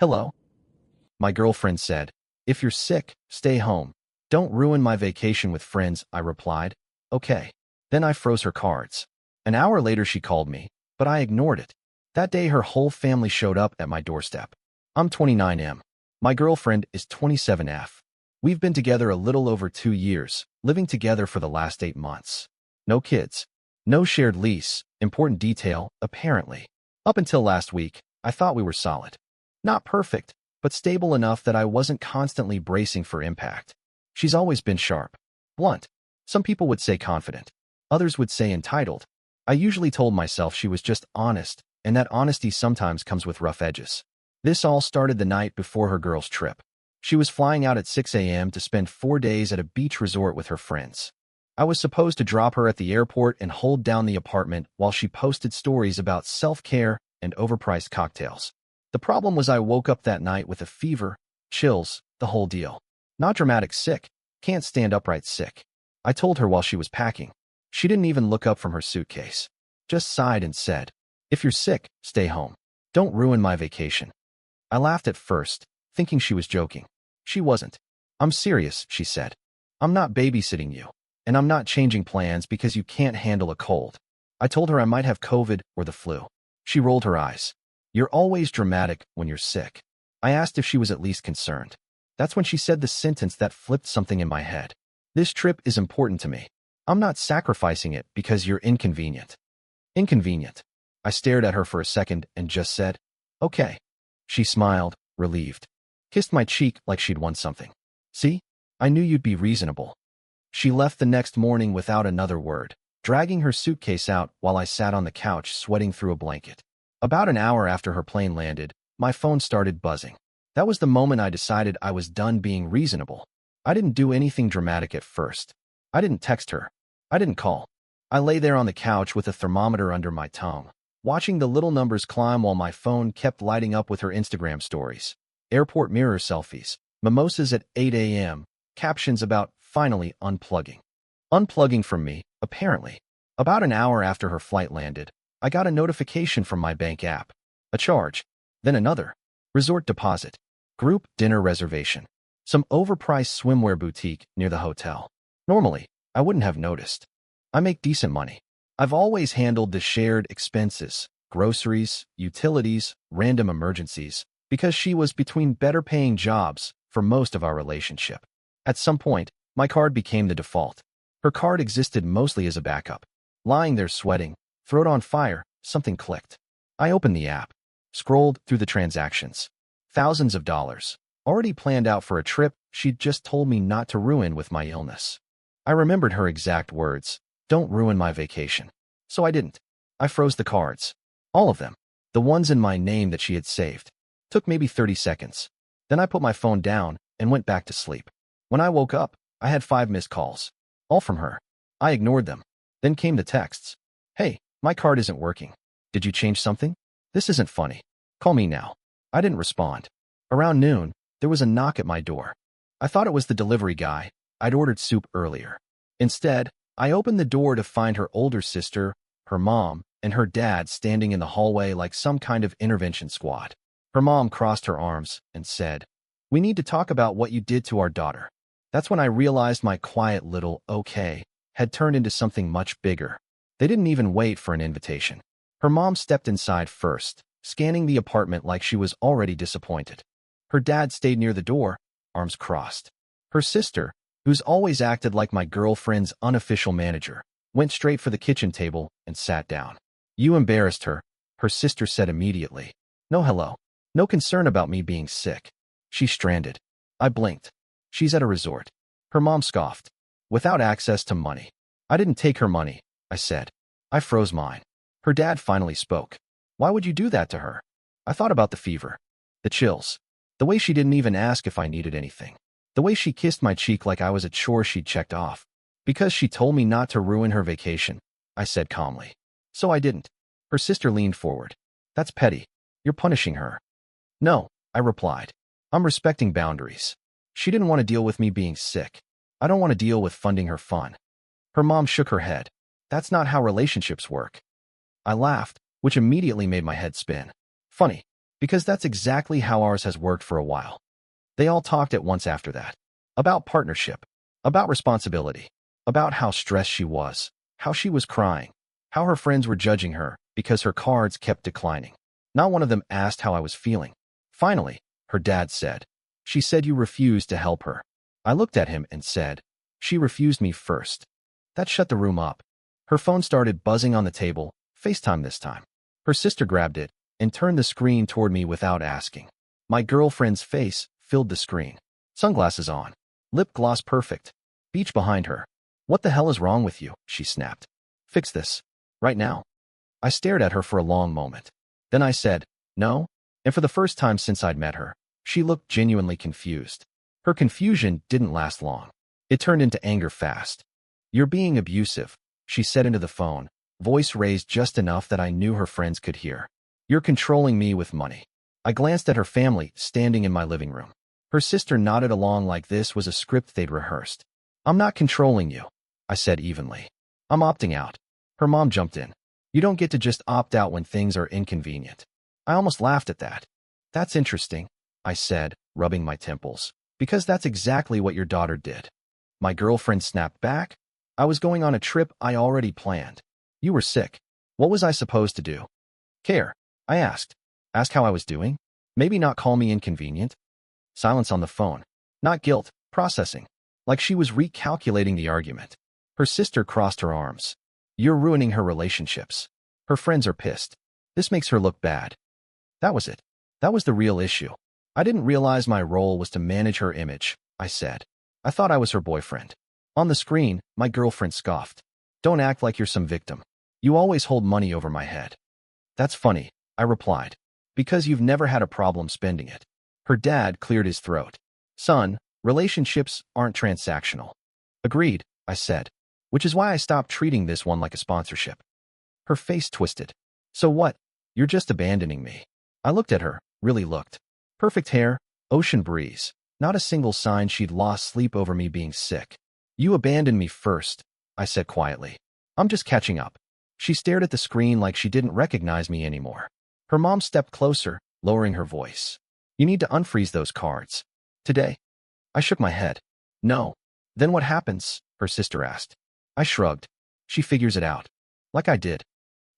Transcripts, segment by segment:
Hello, my girlfriend said. If you're sick, stay home. Don't ruin my vacation with friends, I replied. Okay. Then I froze her cards. An hour later she called me, but I ignored it. That day her whole family showed up at my doorstep. I'm 29M. My girlfriend is 27F. We've been together a little over 2 years, living together for the last 8 months. No kids. No shared lease, important detail, apparently. Up until last week, I thought we were solid. Not perfect, but stable enough that I wasn't constantly bracing for impact. She's always been sharp. Blunt. Some people would say confident. Others would say entitled. I usually told myself she was just honest, and that honesty sometimes comes with rough edges. This all started the night before her girls' trip. She was flying out at 6 a.m. to spend 4 days at a beach resort with her friends. I was supposed to drop her at the airport and hold down the apartment while she posted stories about self-care and overpriced cocktails. The problem was I woke up that night with a fever, chills, the whole deal. Not dramatic sick, can't stand upright sick. I told her while she was packing. She didn't even look up from her suitcase. Just sighed and said, "If you're sick, stay home. Don't ruin my vacation." I laughed at first, thinking she was joking. She wasn't. "I'm serious," she said. "I'm not babysitting you, and I'm not changing plans because you can't handle a cold." I told her I might have COVID or the flu. She rolled her eyes. "You're always dramatic when you're sick." I asked if she was at least concerned. That's when she said the sentence that flipped something in my head. "This trip is important to me. I'm not sacrificing it because you're inconvenient." Inconvenient. I stared at her for a second and just said, "Okay." She smiled, relieved. Kissed my cheek like she'd won something. "See? I knew you'd be reasonable." She left the next morning without another word, dragging her suitcase out while I sat on the couch sweating through a blanket. About an hour after her plane landed, my phone started buzzing. That was the moment I decided I was done being reasonable. I didn't do anything dramatic at first. I didn't text her. I didn't call. I lay there on the couch with a thermometer under my tongue, watching the little numbers climb while my phone kept lighting up with her Instagram stories. Airport mirror selfies, mimosas at 8 a.m., captions about finally unplugging. Unplugging from me, apparently. About an hour after her flight landed, I got a notification from my bank app. A charge. Then another. Resort deposit. Group dinner reservation. Some overpriced swimwear boutique near the hotel. Normally, I wouldn't have noticed. I make decent money. I've always handled the shared expenses, groceries, utilities, random emergencies, because she was between better-paying jobs for most of our relationship. At some point, my card became the default. Her card existed mostly as a backup. Lying there sweating, throat on fire, something clicked. I opened the app, scrolled through the transactions. Thousands of dollars, already planned out for a trip she'd just told me not to ruin with my illness. I remembered her exact words, "Don't ruin my vacation." So I didn't. I froze the cards. All of them. The ones in my name that she had saved. Took maybe 30 seconds. Then I put my phone down and went back to sleep. When I woke up, I had 5 missed calls. All from her. I ignored them. Then came the texts. "Hey, my card isn't working. Did you change something? This isn't funny. Call me now." I didn't respond. Around noon, there was a knock at my door. I thought it was the delivery guy. I'd ordered soup earlier. Instead, I opened the door to find her older sister, her mom, and her dad standing in the hallway like some kind of intervention squad. Her mom crossed her arms and said, "We need to talk about what you did to our daughter." That's when I realized my quiet little "okay" had turned into something much bigger. They didn't even wait for an invitation. Her mom stepped inside first, scanning the apartment like she was already disappointed. Her dad stayed near the door, arms crossed. Her sister, who's always acted like my girlfriend's unofficial manager, went straight for the kitchen table and sat down. "You embarrassed her," her sister said immediately. No hello. No concern about me being sick. "She's stranded." I blinked. "She's at a resort." Her mom scoffed. "Without access to money." "I didn't take her money," I said. I froze mine. Her dad finally spoke. "Why would you do that to her?" I thought about the fever, the chills, the way she didn't even ask if I needed anything, the way she kissed my cheek like I was a chore she'd checked off. "Because she told me not to ruin her vacation," I said calmly. "So I didn't." Her sister leaned forward. "That's petty. You're punishing her." "No," I replied. "I'm respecting boundaries. She didn't want to deal with me being sick. I don't want to deal with funding her fun." Her mom shook her head. "That's not how relationships work." I laughed, which immediately made my head spin. "Funny. Because that's exactly how ours has worked for a while. They all talked at once after that. About partnership. About responsibility. About how stressed she was. How she was crying. How her friends were judging her because her cards kept declining. Not one of them asked how I was feeling. Finally, her dad said, "She said you refused to help her." I looked at him and said, "She refused me first." That shut the room up. Her phone started buzzing on the table, FaceTime this time. Her sister grabbed it and turned the screen toward me without asking. My girlfriend's face filled the screen. Sunglasses on. Lip gloss perfect. Beach behind her. "What the hell is wrong with you?" she snapped. "Fix this. Right now." I stared at her for a long moment. Then I said, "No." And for the first time since I'd met her, she looked genuinely confused. Her confusion didn't last long. It turned into anger fast. "You're being abusive," she said into the phone, voice raised just enough that I knew her friends could hear. "You're controlling me with money." I glanced at her family standing in my living room. Her sister nodded along like this was a script they'd rehearsed. "I'm not controlling you," I said evenly. "I'm opting out." Her mom jumped in. "You don't get to just opt out when things are inconvenient." I almost laughed at that. "That's interesting," I said, rubbing my temples, "because that's exactly what your daughter did." My girlfriend snapped back. "I was going on a trip I already planned. You were sick. What was I supposed to do?" "Care?" I asked. "Ask how I was doing? Maybe not call me inconvenient?" Silence on the phone. Not guilt, processing. Like she was recalculating the argument. Her sister crossed her arms. "You're ruining her relationships. Her friends are pissed. This makes her look bad." That was it. That was the real issue. "I didn't realize my role was to manage her image," I said. "I thought I was her boyfriend." On the screen, my girlfriend scoffed. "Don't act like you're some victim. You always hold money over my head." "That's funny," I replied. "Because you've never had a problem spending it." Her dad cleared his throat. "Son, relationships aren't transactional." "Agreed," I said. "Which is why I stopped treating this one like a sponsorship." Her face twisted. "So what? You're just abandoning me." I looked at her, really looked. Perfect hair, ocean breeze. Not a single sign she'd lost sleep over me being sick. "You abandoned me first," I said quietly. "I'm just catching up." She stared at the screen like she didn't recognize me anymore. Her mom stepped closer, lowering her voice. "You need to unfreeze those cards. Today." I shook my head. "No." "Then what happens?" her sister asked. I shrugged. "She figures it out." Like I did.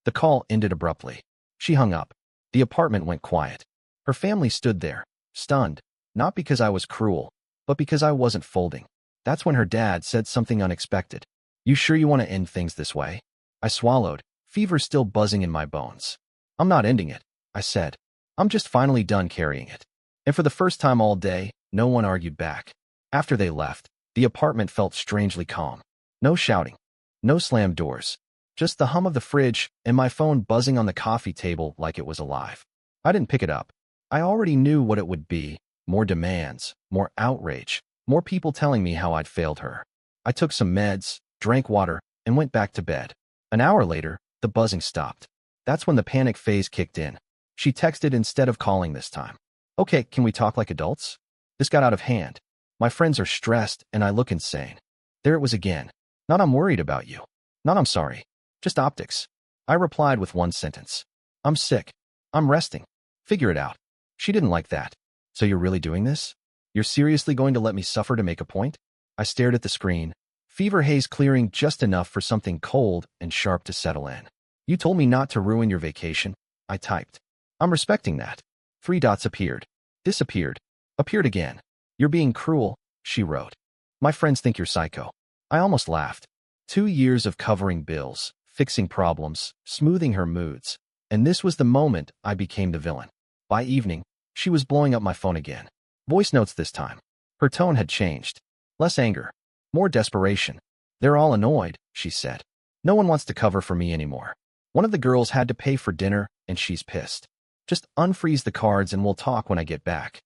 The call ended abruptly. She hung up. The apartment went quiet. Her family stood there, stunned, not because I was cruel, but because I wasn't folding. That's when her dad said something unexpected. "You sure you want to end things this way?" I swallowed, fever still buzzing in my bones. "I'm not ending it," I said. "I'm just finally done carrying it." And for the first time all day, no one argued back. After they left, the apartment felt strangely calm. No shouting. No slammed doors. Just the hum of the fridge and my phone buzzing on the coffee table like it was alive. I didn't pick it up. I already knew what it would be. More demands, more outrage, more people telling me how I'd failed her. I took some meds, drank water, and went back to bed. An hour later, the buzzing stopped. That's when the panic phase kicked in. She texted instead of calling this time. "Okay, can we talk like adults? This got out of hand. My friends are stressed and I look insane." There it was again. Not "I'm worried about you." Not "I'm sorry." Just optics. I replied with one sentence. "I'm sick. I'm resting. Figure it out." She didn't like that. "So you're really doing this? You're seriously going to let me suffer to make a point?" I stared at the screen. Fever haze clearing just enough for something cold and sharp to settle in. "You told me not to ruin your vacation," I typed. "I'm respecting that." 3 dots appeared. Disappeared. Appeared again. "You're being cruel," she wrote. "My friends think you're psycho." I almost laughed. 2 years of covering bills, fixing problems, smoothing her moods. And this was the moment I became the villain. By evening, she was blowing up my phone again. Voice notes this time. Her tone had changed. Less anger. More desperation. "They're all annoyed," she said. "No one wants to cover for me anymore. One of the girls had to pay for dinner, and she's pissed. Just unfreeze the cards and we'll talk when I get back."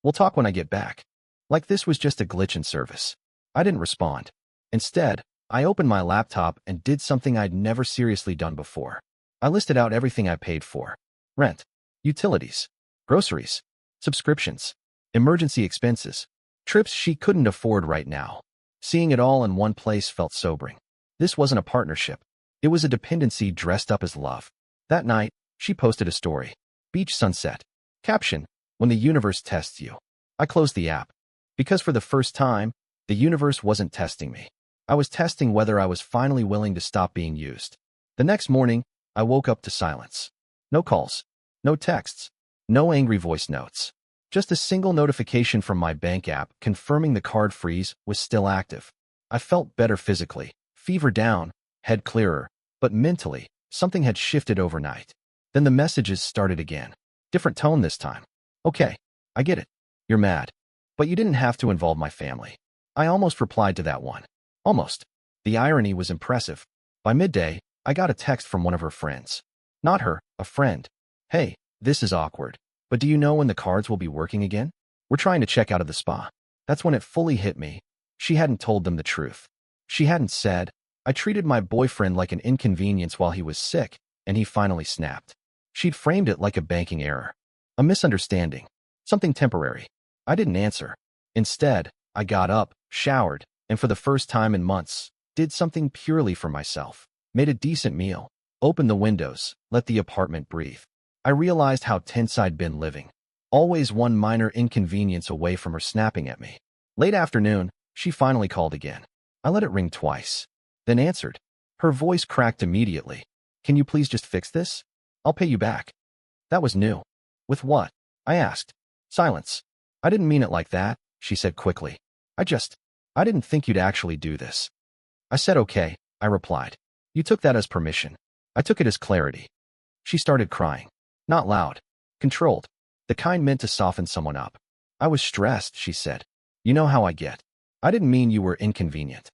We'll talk when I get back. Like this was just a glitch in service. I didn't respond. Instead, I opened my laptop and did something I'd never seriously done before. I listed out everything I paid for. Rent, utilities, groceries, subscriptions, emergency expenses, trips she couldn't afford right now. Seeing it all in one place felt sobering. This wasn't a partnership. It was a dependency dressed up as love. That night, she posted a story. Beach sunset. Caption: when the universe tests you. I closed the app. Because for the first time, the universe wasn't testing me. I was testing whether I was finally willing to stop being used. The next morning, I woke up to silence. No calls. No texts. No angry voice notes. Just a single notification from my bank app confirming the card freeze was still active. I felt better physically, fever down, head clearer, but mentally, something had shifted overnight. Then the messages started again. Different tone this time. Okay, I get it. You're mad. But you didn't have to involve my family. I almost replied to that one. Almost. The irony was impressive. By midday, I got a text from one of her friends. Not her, a friend. Hey, this is awkward. But do you know when the cards will be working again? We're trying to check out of the spa. That's when it fully hit me. She hadn't told them the truth. She hadn't said, I treated my boyfriend like an inconvenience while he was sick, and he finally snapped. She'd framed it like a banking error. A misunderstanding. Something temporary. I didn't answer. Instead, I got up, showered, and for the first time in months, did something purely for myself. Made a decent meal. Opened the windows, let the apartment breathe. I realized how tense I'd been living. Always one minor inconvenience away from her snapping at me. Late afternoon, she finally called again. I let it ring twice, then answered. Her voice cracked immediately. Can you please just fix this? I'll pay you back. That was new. With what? I asked. Silence. I didn't mean it like that, she said quickly. I didn't think you'd actually do this. I said okay, I replied. You took that as permission. I took it as clarity. She started crying. Not loud. Controlled. The kind meant to soften someone up. I was stressed, she said. You know how I get. I didn't mean you were inconvenient.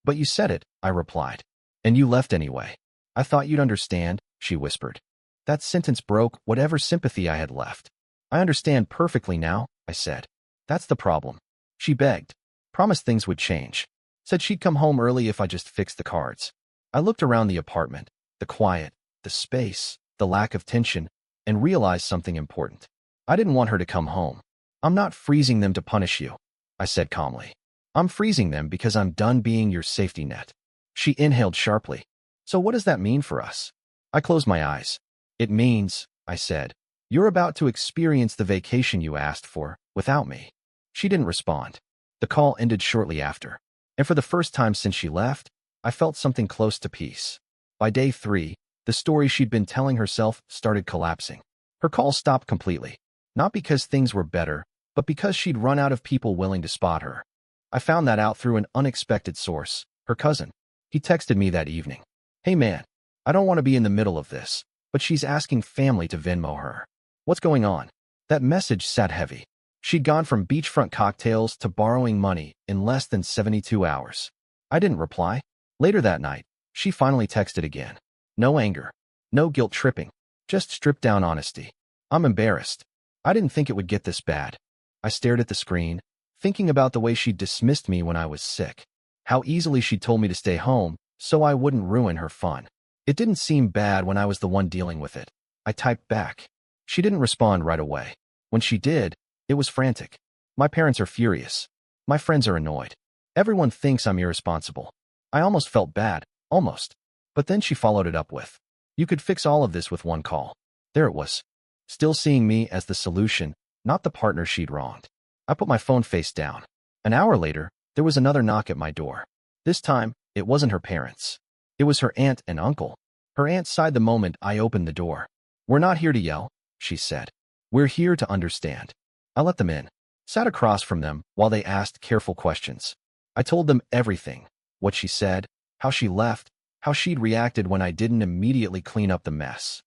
But you said it, I replied. And you left anyway. I thought you'd understand, she whispered. That sentence broke whatever sympathy I had left. I understand perfectly now, I said. That's the problem. She begged. Promised things would change. Said she'd come home early if I just fixed the cards. I looked around the apartment, the quiet, the space, the lack of tension, and realized something important. I didn't want her to come home. I'm not freezing them to punish you, I said calmly. I'm freezing them because I'm done being your safety net. She inhaled sharply. So what does that mean for us? I closed my eyes. It means, I said, you're about to experience the vacation you asked for, without me. She didn't respond. The call ended shortly after. And for the first time since she left, I felt something close to peace. By day 3, the story she'd been telling herself started collapsing. Her call stopped completely. Not because things were better, but because she'd run out of people willing to spot her. I found that out through an unexpected source, her cousin. He texted me that evening. Hey man, I don't want to be in the middle of this, but she's asking family to Venmo her. What's going on? That message sat heavy. She'd gone from beachfront cocktails to borrowing money in less than 72 hours. I didn't reply. Later that night, she finally texted again. No anger. No guilt tripping. Just stripped down honesty. I'm embarrassed. I didn't think it would get this bad. I stared at the screen, thinking about the way she'd dismissed me when I was sick. How easily she'd told me to stay home, so I wouldn't ruin her fun. It didn't seem bad when I was the one dealing with it. I typed back. She didn't respond right away. When she did, it was frantic. My parents are furious. My friends are annoyed. Everyone thinks I'm irresponsible. I almost felt bad, almost. But then she followed it up with, you could fix all of this with one call. There it was. Still seeing me as the solution, not the partner she'd wronged. I put my phone face down. An hour later, there was another knock at my door. This time, it wasn't her parents. It was her aunt and uncle. Her aunt sighed the moment I opened the door. We're not here to yell, she said. We're here to understand. I let them in, sat across from them while they asked careful questions. I told them everything, what she said, how she left, how she'd reacted when I didn't immediately clean up the mess.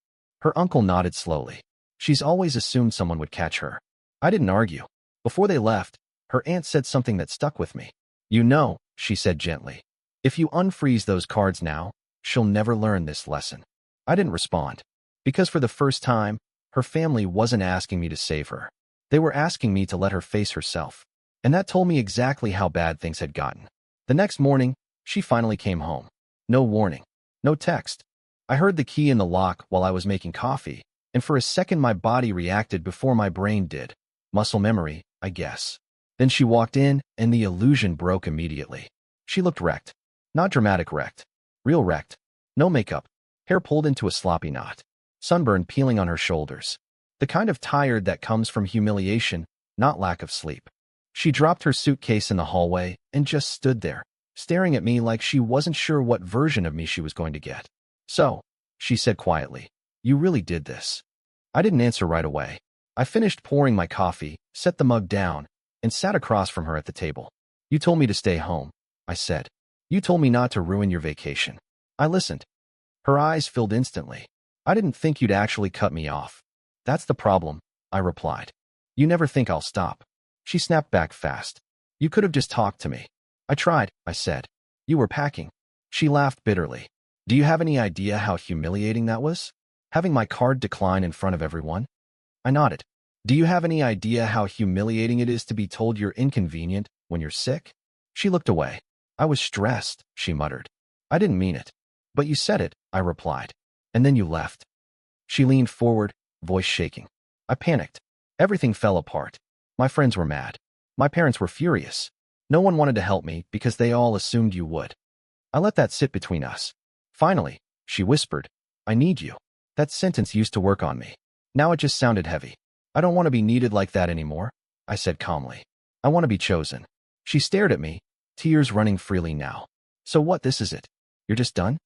Her uncle nodded slowly. She's always assumed someone would catch her. I didn't argue. Before they left, her aunt said something that stuck with me. You know, she said gently, if you unfreeze those cards now, she'll never learn this lesson. I didn't respond. Because for the first time, her family wasn't asking me to save her. They were asking me to let her face herself. And that told me exactly how bad things had gotten. The next morning, she finally came home. No warning. No text. I heard the key in the lock while I was making coffee, and for a second my body reacted before my brain did. Muscle memory, I guess. Then she walked in, and the illusion broke immediately. She looked wrecked. Not dramatic wrecked. Real wrecked. No makeup. Hair pulled into a sloppy knot. Sunburn peeling on her shoulders. The kind of tired that comes from humiliation, not lack of sleep. She dropped her suitcase in the hallway and just stood there, staring at me like she wasn't sure what version of me she was going to get. "So," she said quietly, "you really did this?" I didn't answer right away. I finished pouring my coffee, set the mug down, and sat across from her at the table. "You told me to stay home," I said. "You told me not to ruin your vacation." I listened. Her eyes filled instantly. "I didn't think you'd actually cut me off." "That's the problem," I replied. "You never think I'll stop." She snapped back fast. "You could have just talked to me." "I tried," I said. "You were packing." She laughed bitterly. "Do you have any idea how humiliating that was? Having my card decline in front of everyone?" I nodded. "Do you have any idea how humiliating it is to be told you're inconvenient when you're sick?" She looked away. "I was stressed," she muttered. "I didn't mean it." "But you said it," I replied. "And then you left." She leaned forward, voice shaking. I panicked. Everything fell apart. My friends were mad. My parents were furious. No one wanted to help me because they all assumed you would. I let that sit between us. Finally, she whispered, "I need you." That sentence used to work on me. Now it just sounded heavy. "I don't want to be needed like that anymore," I said calmly. "I want to be chosen." She stared at me, tears running freely now. "So what, this is it? You're just done?"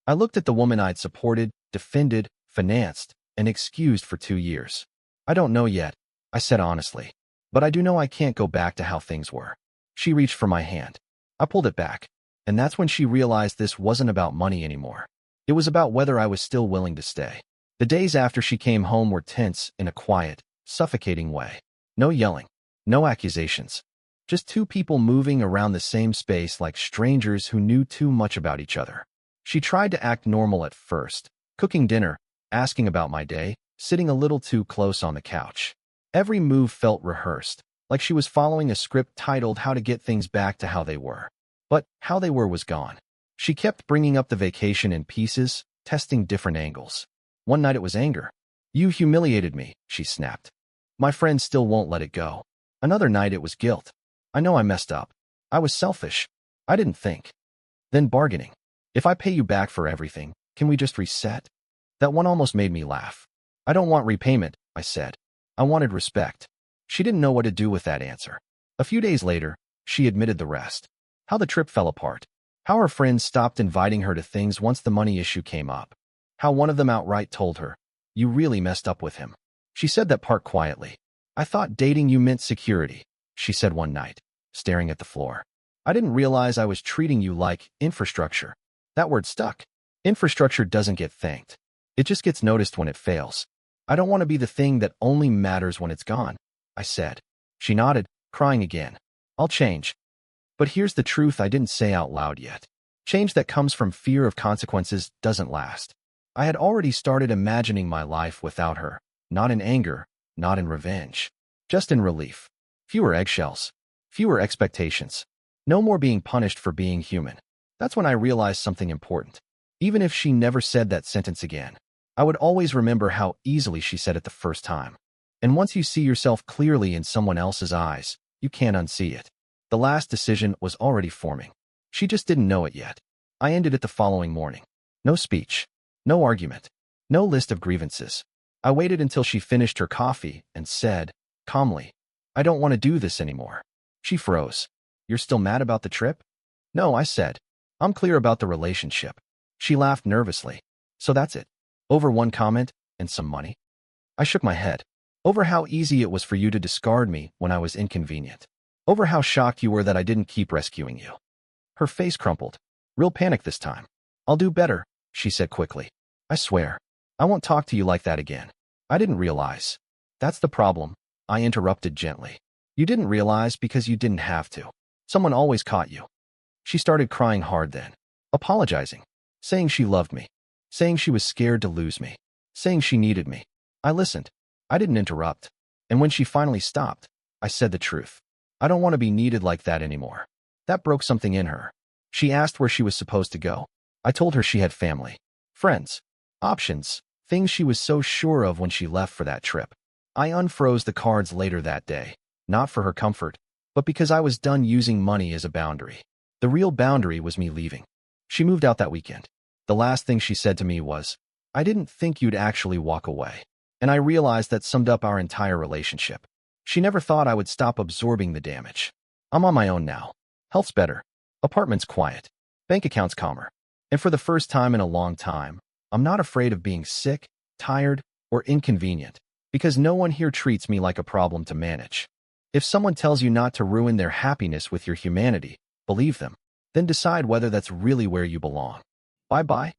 I looked at the woman I'd supported, defended, financed, and excused for 2 years. "I don't know yet," I said honestly. "But I do know I can't go back to how things were." She reached for my hand. I pulled it back. And that's when she realized this wasn't about money anymore. It was about whether I was still willing to stay. The days after she came home were tense in a quiet, suffocating way. No yelling. No accusations. Just two people moving around the same space like strangers who knew too much about each other. She tried to act normal at first, cooking dinner, asking about my day, sitting a little too close on the couch. Every move felt rehearsed, like she was following a script titled How to Get Things Back to How They Were. But how they were was gone. She kept bringing up the vacation in pieces, testing different angles. One night it was anger. "You humiliated me," she snapped. "My friends still won't let it go." Another night it was guilt. "I know I messed up. I was selfish. I didn't think." Then bargaining. "If I pay you back for everything, can we just reset?" That one almost made me laugh. "I don't want repayment," I said. "I wanted respect." She didn't know what to do with that answer. A few days later, she admitted the rest. How the trip fell apart. How her friends stopped inviting her to things once the money issue came up. How one of them outright told her, "You really messed up with him." She said that part quietly. "I thought dating you meant security," she said one night, staring at the floor. "I didn't realize I was treating you like infrastructure." That word stuck. Infrastructure doesn't get thanked. It just gets noticed when it fails. "I don't want to be the thing that only matters when it's gone," I said. She nodded, crying again. "I'll change." But here's the truth I didn't say out loud yet. Change that comes from fear of consequences doesn't last. I had already started imagining my life without her, not in anger, not in revenge, just in relief. Fewer eggshells, fewer expectations, no more being punished for being human. That's when I realized something important. Even if she never said that sentence again, I would always remember how easily she said it the first time. And once you see yourself clearly in someone else's eyes, you can't unsee it. The last decision was already forming. She just didn't know it yet. I ended it the following morning. No speech. No argument. No list of grievances. I waited until she finished her coffee and said, calmly, "I don't want to do this anymore." She froze. "You're still mad about the trip?" "No," I said. "I'm clear about the relationship." She laughed nervously. "So that's it? Over one comment and some money?" I shook my head. "Over how easy it was for you to discard me when I was inconvenient. Over how shocked you were that I didn't keep rescuing you." Her face crumpled. "Real panic this time." "I'll do better," she said quickly. "I swear. I won't talk to you like that again." I didn't realize. "That's the problem," I interrupted gently. "You didn't realize because you didn't have to. Someone always caught you." She started crying hard then, apologizing, saying she loved me, saying she was scared to lose me, saying she needed me. I listened. I didn't interrupt. And when she finally stopped, I said the truth. "I don't want to be needed like that anymore." That broke something in her. She asked where she was supposed to go. I told her she had family, friends, options, things she was so sure of when she left for that trip. I unfroze the cards later that day, not for her comfort, but because I was done using money as a boundary. The real boundary was me leaving. She moved out that weekend. The last thing she said to me was, "I didn't think you'd actually walk away." And I realized that summed up our entire relationship. She never thought I would stop absorbing the damage. I'm on my own now. Health's better. Apartment's quiet. Bank account's calmer. And for the first time in a long time, I'm not afraid of being sick, tired, or inconvenient, because no one here treats me like a problem to manage. If someone tells you not to ruin their happiness with your humanity, believe them. Then decide whether that's really where you belong. Bye-bye.